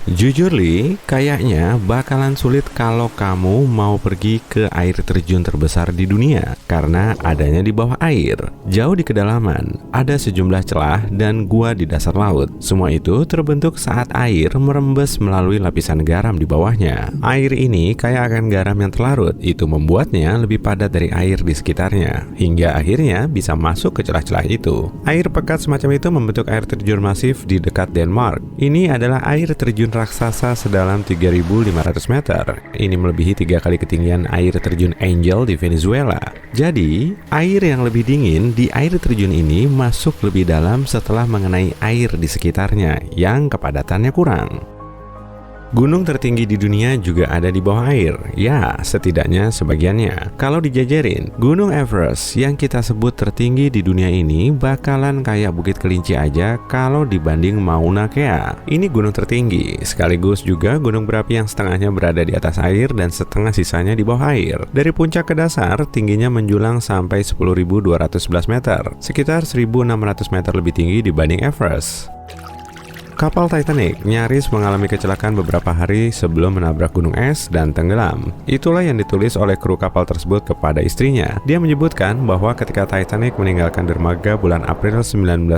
Jujur Li, kayaknya bakalan sulit kalau kamu mau pergi ke air terjun terbesar di dunia karena adanya di bawah air. Jauh di kedalaman, ada sejumlah celah dan gua di dasar laut. Semua itu terbentuk saat air merembes melalui lapisan garam di bawahnya. Air ini kaya akan garam yang terlarut, itu membuatnya lebih padat dari air di sekitarnya, hingga akhirnya bisa masuk ke celah-celah itu. Air pekat semacam itu membentuk air terjun masif di dekat Denmark. Ini adalah air terjun raksasa sedalam 3.500 meter. Ini melebihi 3 kali ketinggian air terjun Angel di Venezuela. Jadi, air yang lebih dingin di air terjun ini masuk lebih dalam setelah mengenai air di sekitarnya yang kepadatannya kurang. Gunung tertinggi di dunia juga ada di bawah air. Ya, setidaknya sebagiannya. Kalau dijajarin, Gunung Everest yang kita sebut tertinggi di dunia ini bakalan kayak Bukit Kelinci aja kalau dibanding Mauna Kea. Ini gunung tertinggi, sekaligus juga gunung berapi yang setengahnya berada di atas air dan setengah sisanya di bawah air. Dari puncak ke dasar, tingginya menjulang sampai 10.211 meter, sekitar 1.600 meter lebih tinggi dibanding Everest. Kapal Titanic nyaris mengalami kecelakaan beberapa hari sebelum menabrak gunung es dan tenggelam. Itulah yang ditulis oleh kru kapal tersebut kepada istrinya. Dia menyebutkan bahwa ketika Titanic meninggalkan dermaga bulan April 1912,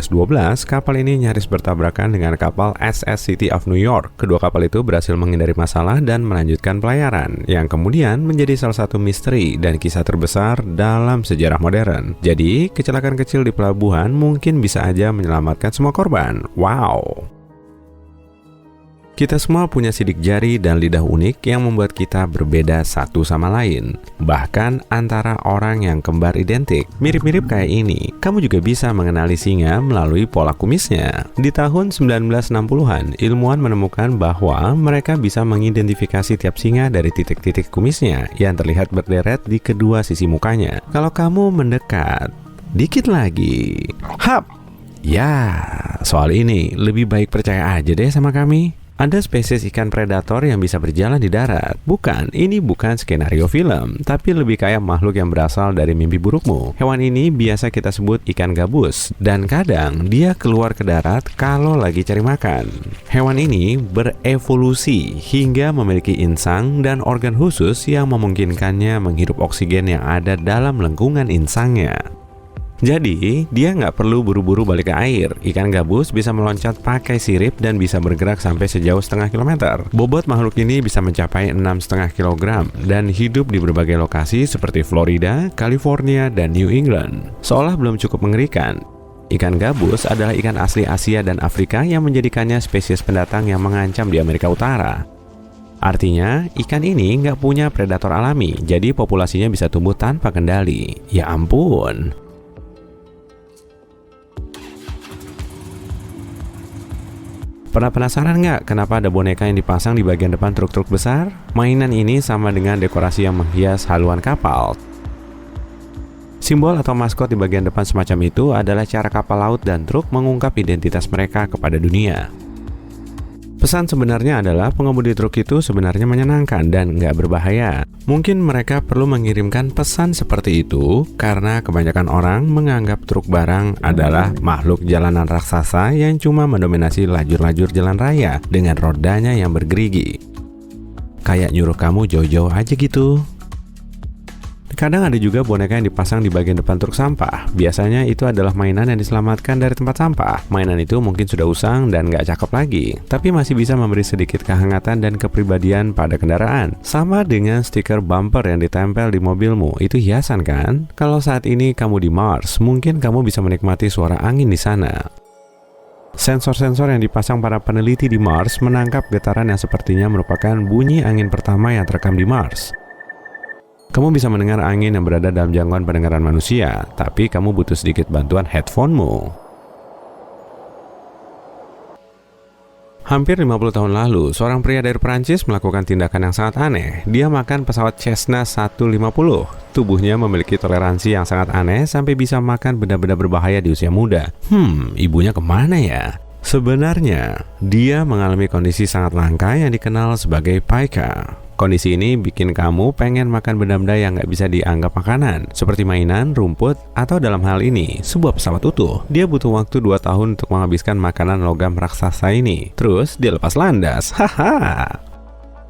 kapal ini nyaris bertabrakan dengan kapal SS City of New York. Kedua kapal itu berhasil menghindari masalah dan melanjutkan pelayaran, yang kemudian menjadi salah satu misteri dan kisah terbesar dalam sejarah modern. Jadi, kecelakaan kecil di pelabuhan mungkin bisa aja menyelamatkan semua korban. Wow! Kita semua punya sidik jari dan lidah unik yang membuat kita berbeda satu sama lain. Bahkan antara orang yang kembar identik. Mirip-mirip kayak ini, kamu juga bisa mengenali singa melalui pola kumisnya. Di tahun 1960-an, ilmuwan menemukan bahwa mereka bisa mengidentifikasi tiap singa dari titik-titik kumisnya yang terlihat berderet di kedua sisi mukanya. Kalau kamu mendekat dikit lagi, hap! Ya, soal ini lebih baik percaya aja deh sama kami. Ada spesies ikan predator yang bisa berjalan di darat. Bukan, ini bukan skenario film, tapi lebih kayak makhluk yang berasal dari mimpi burukmu. Hewan ini biasa kita sebut ikan gabus, dan kadang dia keluar ke darat kalau lagi cari makan. Hewan ini berevolusi hingga memiliki insang dan organ khusus yang memungkinkannya menghirup oksigen yang ada dalam lengkungan insangnya. Jadi, dia nggak perlu buru-buru balik ke air. Ikan gabus bisa meloncat pakai sirip dan bisa bergerak sampai sejauh setengah kilometer. Bobot makhluk ini bisa mencapai 6,5 kg dan hidup di berbagai lokasi seperti Florida, California, dan New England. Seolah belum cukup mengerikan, ikan gabus adalah ikan asli Asia dan Afrika yang menjadikannya spesies pendatang yang mengancam di Amerika Utara. Artinya, ikan ini nggak punya predator alami, jadi populasinya bisa tumbuh tanpa kendali. Ya ampun! Pernah penasaran nggak kenapa ada boneka yang dipasang di bagian depan truk-truk besar? Mainan ini sama dengan dekorasi yang menghias haluan kapal. Simbol atau maskot di bagian depan semacam itu adalah cara kapal laut dan truk mengungkap identitas mereka kepada dunia. Pesan sebenarnya adalah pengemudi truk itu sebenarnya menyenangkan dan nggak berbahaya. Mungkin mereka perlu mengirimkan pesan seperti itu karena kebanyakan orang menganggap truk barang adalah makhluk jalanan raksasa yang cuma mendominasi lajur-lajur jalan raya dengan rodanya yang bergerigi. Kayak nyuruh kamu jauh-jauh aja gitu. Kadang ada juga boneka yang dipasang di bagian depan truk sampah. Biasanya itu adalah mainan yang diselamatkan dari tempat sampah. Mainan itu mungkin sudah usang dan nggak cakep lagi, tapi masih bisa memberi sedikit kehangatan dan kepribadian pada kendaraan. Sama dengan stiker bumper yang ditempel di mobilmu, itu hiasan kan? Kalau saat ini kamu di Mars, mungkin kamu bisa menikmati suara angin di sana. Sensor-sensor yang dipasang para peneliti di Mars menangkap getaran yang sepertinya merupakan bunyi angin pertama yang terekam di Mars. Kamu bisa mendengar angin yang berada dalam jangkauan pendengaran manusia, tapi kamu butuh sedikit bantuan headphone-mu. Hampir 50 tahun lalu, seorang pria dari Prancis melakukan tindakan yang sangat aneh. Dia makan pesawat Cessna 150. Tubuhnya memiliki toleransi yang sangat aneh sampai bisa makan benda-benda berbahaya di usia muda. Ibunya kemana ya? Sebenarnya, dia mengalami kondisi sangat langka yang dikenal sebagai pica. Kondisi ini bikin kamu pengen makan benda-benda yang nggak bisa dianggap makanan, seperti mainan, rumput, atau dalam hal ini, sebuah pesawat utuh. Dia butuh waktu 2 tahun untuk menghabiskan makanan logam raksasa ini. Terus dia lepas landas. Haha.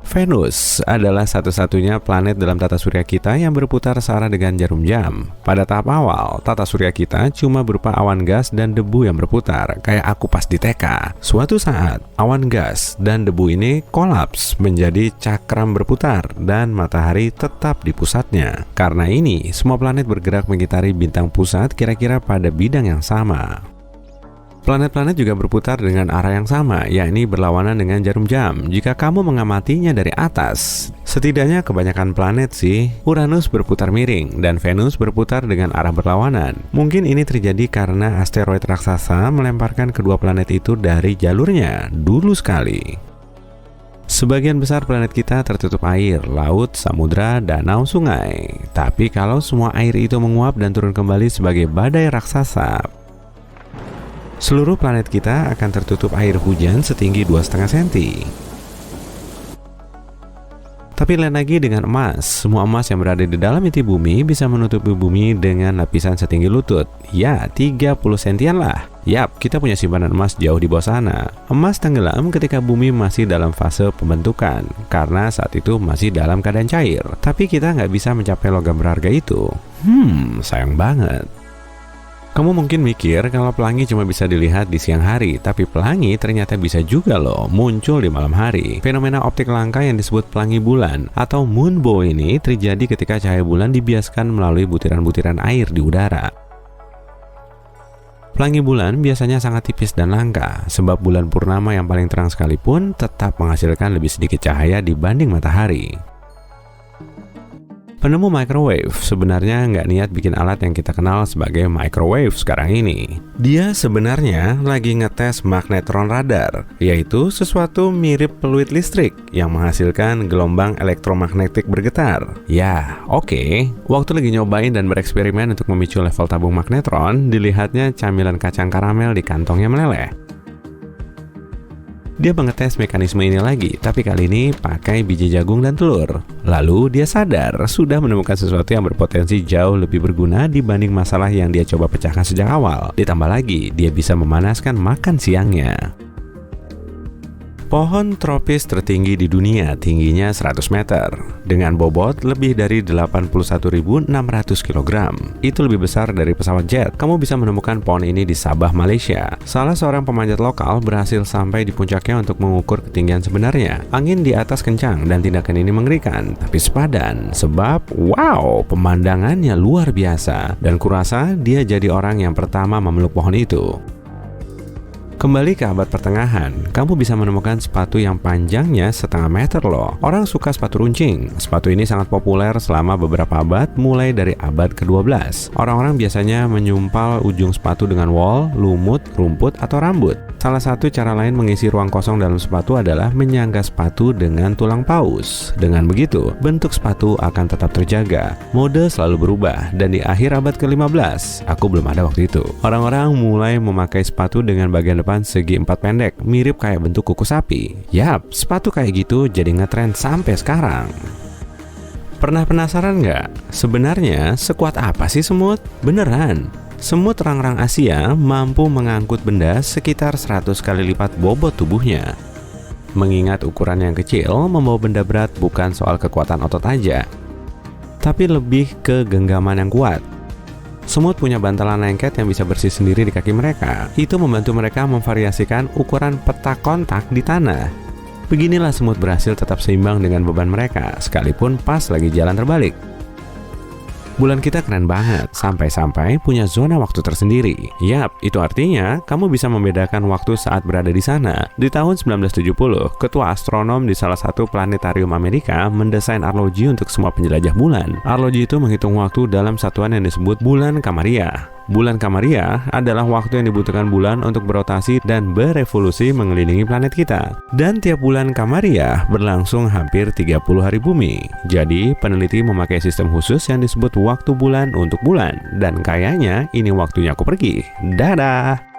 Venus adalah satu-satunya planet dalam tata surya kita yang berputar searah dengan jarum jam. Pada tahap awal, tata surya kita cuma berupa awan gas dan debu yang berputar, kayak aku pas di TK. Suatu saat, awan gas dan debu ini kolaps menjadi cakram berputar dan matahari tetap di pusatnya. Karena ini, semua planet bergerak mengitari bintang pusat kira-kira pada bidang yang sama. Planet-planet juga berputar dengan arah yang sama, yakni berlawanan dengan jarum jam jika kamu mengamatinya dari atas. Setidaknya kebanyakan planet sih. Uranus berputar miring dan Venus berputar dengan arah berlawanan. Mungkin ini terjadi karena asteroid raksasa melemparkan kedua planet itu dari jalurnya dulu sekali. Sebagian besar planet kita tertutup air, laut, samudra, danau, sungai. Tapi kalau semua air itu menguap dan turun kembali sebagai badai raksasa, seluruh planet kita akan tertutup air hujan setinggi 2,5 cm. Tapi lain lagi dengan emas. Semua emas yang berada di dalam inti bumi bisa menutupi bumi dengan lapisan setinggi lutut. Ya, 30 sentian lah. Yap, kita punya simpanan emas jauh di bawah sana. Emas tenggelam ketika bumi masih dalam fase pembentukan, karena saat itu masih dalam keadaan cair. Tapi kita nggak bisa mencapai logam berharga itu. Sayang banget. Kamu mungkin mikir kalau pelangi cuma bisa dilihat di siang hari, tapi pelangi ternyata bisa juga loh muncul di malam hari. Fenomena optik langka yang disebut pelangi bulan atau moonbow ini terjadi ketika cahaya bulan dibiaskan melalui butiran-butiran air di udara. Pelangi bulan biasanya sangat tipis dan langka, sebab bulan purnama yang paling terang sekalipun tetap menghasilkan lebih sedikit cahaya dibanding matahari. Penemu microwave sebenarnya nggak niat bikin alat yang kita kenal sebagai microwave sekarang ini. Dia sebenarnya lagi ngetes magnetron radar, yaitu sesuatu mirip peluit listrik yang menghasilkan gelombang elektromagnetik bergetar. Ya, oke. Waktu lagi nyobain dan bereksperimen untuk memicu level tabung magnetron, dilihatnya camilan kacang karamel di kantongnya meleleh. Dia mengetes mekanisme ini lagi, tapi kali ini pakai biji jagung dan telur. Lalu dia sadar sudah menemukan sesuatu yang berpotensi jauh lebih berguna dibanding masalah yang dia coba pecahkan sejak awal. Ditambah lagi, dia bisa memanaskan makan siangnya. Pohon tropis tertinggi di dunia tingginya 100 meter dengan bobot lebih dari 81.600 kg. Itu lebih besar dari pesawat jet. Kamu bisa menemukan pohon ini di Sabah, Malaysia. Salah seorang pemanjat lokal berhasil sampai di puncaknya untuk mengukur ketinggian sebenarnya. Angin di atas kencang dan tindakan ini mengerikan, tapi sepadan. Sebab, wow, pemandangannya luar biasa. Dan kurasa dia jadi orang yang pertama memeluk pohon itu. Kembali ke abad pertengahan, kamu bisa menemukan sepatu yang panjangnya 0,5 meter loh. Orang suka sepatu runcing. Sepatu ini sangat populer selama beberapa abad, mulai dari abad ke-12. Orang-orang biasanya menyumpal ujung sepatu dengan wol, lumut, rumput, atau rambut. Salah satu cara lain mengisi ruang kosong dalam sepatu adalah menyangga sepatu dengan tulang paus. Dengan begitu, bentuk sepatu akan tetap terjaga. Mode selalu berubah, dan di akhir abad ke-15, aku belum ada waktu itu, orang-orang mulai memakai sepatu dengan bagian depan segi 4 pendek, mirip kayak bentuk kuku sapi. Yap, sepatu kayak gitu jadi ngetren sampai sekarang. Pernah penasaran nggak? Sebenarnya sekuat apa sih semut? Beneran, semut rangrang Asia mampu mengangkut benda sekitar 100 kali lipat bobot tubuhnya. Mengingat ukuran yang kecil, membawa benda berat bukan soal kekuatan otot aja, tapi lebih ke genggaman yang kuat. Semut punya bantalan lengket yang bisa bersih sendiri di kaki mereka. Itu membantu mereka memvariasikan ukuran peta kontak di tanah. Beginilah semut berhasil tetap seimbang dengan beban mereka, sekalipun pas lagi jalan terbalik. Bulan kita keren banget, sampai-sampai punya zona waktu tersendiri. Yap, itu artinya kamu bisa membedakan waktu saat berada di sana. Di tahun 1970, ketua astronom di salah satu planetarium Amerika mendesain arloji untuk semua penjelajah bulan. Arloji itu menghitung waktu dalam satuan yang disebut bulan Kamaria. Bulan Kamaria adalah waktu yang dibutuhkan bulan untuk berotasi dan berevolusi mengelilingi planet kita. Dan tiap bulan Kamaria berlangsung hampir 30 hari bumi. Jadi, peneliti memakai sistem khusus yang disebut waktu bulan untuk bulan. Dan kayaknya ini waktunya aku pergi. Dadah!